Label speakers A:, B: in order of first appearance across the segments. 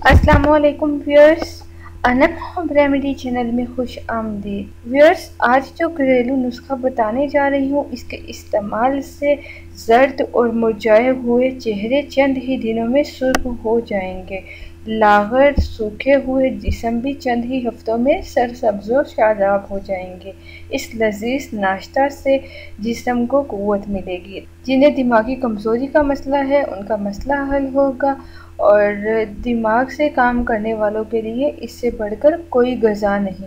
A: अस्सलामुअलैकुम viewers, Anam home remedy channel में खुश आमदीद। व्यूअर्स, आज जो घरेलू नुस्खा बताने जा रही हूँ, इसके इस्तेमाल से जर्द और मुरझाए हुए चेहरे चंद ही दिनों में सुर्ख हो जाएंगे। लागर सूखे हुए जिस्म भी चंद ही हफ्तों में सरसब्ज और शादाब हो जाएंगे। इस लजीज नाश्ता से जिस्म को क़ुव्वत मिलेगी। जिन्हें दिमागी कमज़ोरी का मसला है, उनका मसला हल होगा और दिमाग से काम करने वालों के लिए इससे बढ़कर कोई ग़ज़ा नहीं।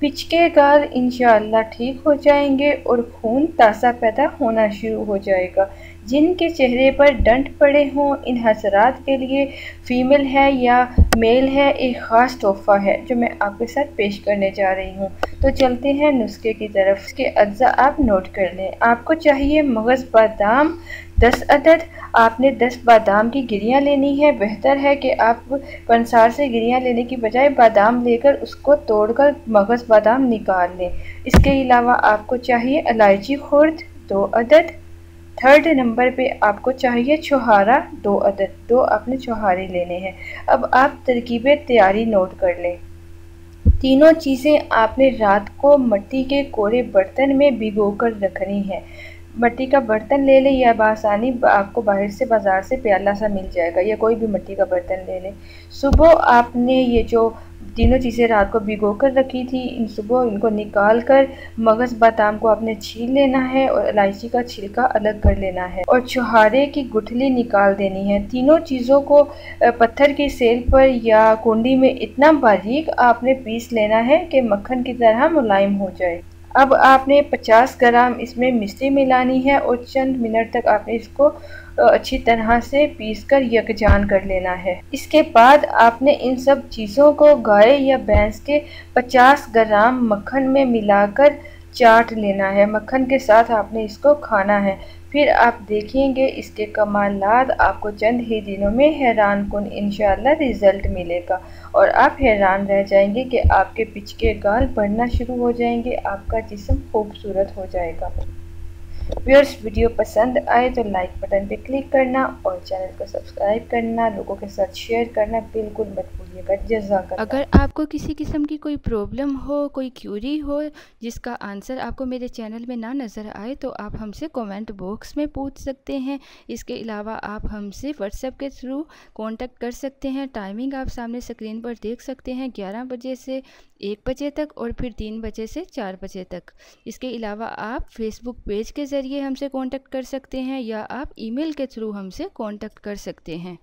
A: पिचके गाल इंशाअल्लाह ठीक हो जाएंगे और खून ताज़ा पैदा होना शुरू हो जाएगा। जिनके चेहरे पर डंठ पड़े हों, इन हसरात के लिए फ़ीमेल है या मेल है, एक ख़ास तोहफ़ा है जो मैं आपके साथ पेश करने जा रही हूँ। तो चलते हैं नुस्खे की तरफ। इसके अज्जा आप नोट कर लें। आपको चाहिए मगज़ बादाम 10 अदद। आपने 10 बादाम की गिरियाँ लेनी है। बेहतर है कि आप पंसार से गिरियाँ लेने की बजाय बादाम लेकर उसको तोड़कर मगज़ बादाम निकाल लें। इसके अलावा आपको चाहिए इलायची खुर्द 2 अदद। थर्ड नंबर पे आपको चाहिए छुहारा 2 अदद। 2 आपने छुहारे लेने हैं। अब आप तरकीबें तैयारी नोट कर लें। तीनों चीज़ें आपने रात को मिट्टी के कोरे बर्तन में भिगोकर रखनी है। मिट्टी का बर्तन ले लें या बासानी आपको बाहर से बाज़ार से प्याला सा मिल जाएगा, या कोई भी मिट्टी का बर्तन ले लें। सुबह आपने ये जो तीनों चीज़ें रात को भिगो कर रखी थी, इन सुबह इनको निकाल कर मगज़ बादाम को आपने छील लेना है और इलायची का छिलका अलग कर लेना है और छुहारे की गुठली निकाल देनी है। तीनों चीज़ों को पत्थर की सेल पर या कुंडी में इतना बारीक आपने पीस लेना है कि मक्खन की तरह मुलायम हो जाए। अब आपने 50 ग्राम इसमें मिश्री मिलानी है और चंद मिनट तक आपने इसको अच्छी तरह से पीसकर यकजान कर लेना है। इसके बाद आपने इन सब चीज़ों को गाय या भैंस के 50 ग्राम मक्खन में मिलाकर चाट लेना है। मक्खन के साथ आपने इसको खाना है। फिर आप देखेंगे इसके कमालात आपको चंद ही दिनों में हैरान कुन इंशाअल्लाह रिज़ल्ट मिलेगा और आप हैरान रह जाएंगे कि आपके पिचके गाल बढ़ना शुरू हो जाएंगे, आपका जिस्म खूबसूरत हो जाएगा। व्यूअर्स, वीडियो पसंद आए तो लाइक बटन पे क्लिक करना और चैनल को सब्सक्राइब करना, लोगों के साथ शेयर करना बिल्कुल मत भूलिएगा। जज़ाकल्लाह।
B: अगर आपको किसी किस्म की कोई प्रॉब्लम हो, कोई क्यूरी हो जिसका आंसर आपको मेरे चैनल में ना नज़र आए, तो आप हमसे कमेंट बॉक्स में पूछ सकते हैं। इसके अलावा आप हमसे व्हाट्सएप के थ्रू कांटेक्ट कर सकते हैं। टाइमिंग आप सामने स्क्रीन पर देख सकते हैं, 11 बजे से 1 बजे तक और फिर 3 बजे से 4 बजे तक। इसके अलावा आप फेसबुक पेज के ज़रिए हमसे कांटेक्ट कर सकते हैं या आप ईमेल के थ्रू हमसे कांटेक्ट कर सकते हैं।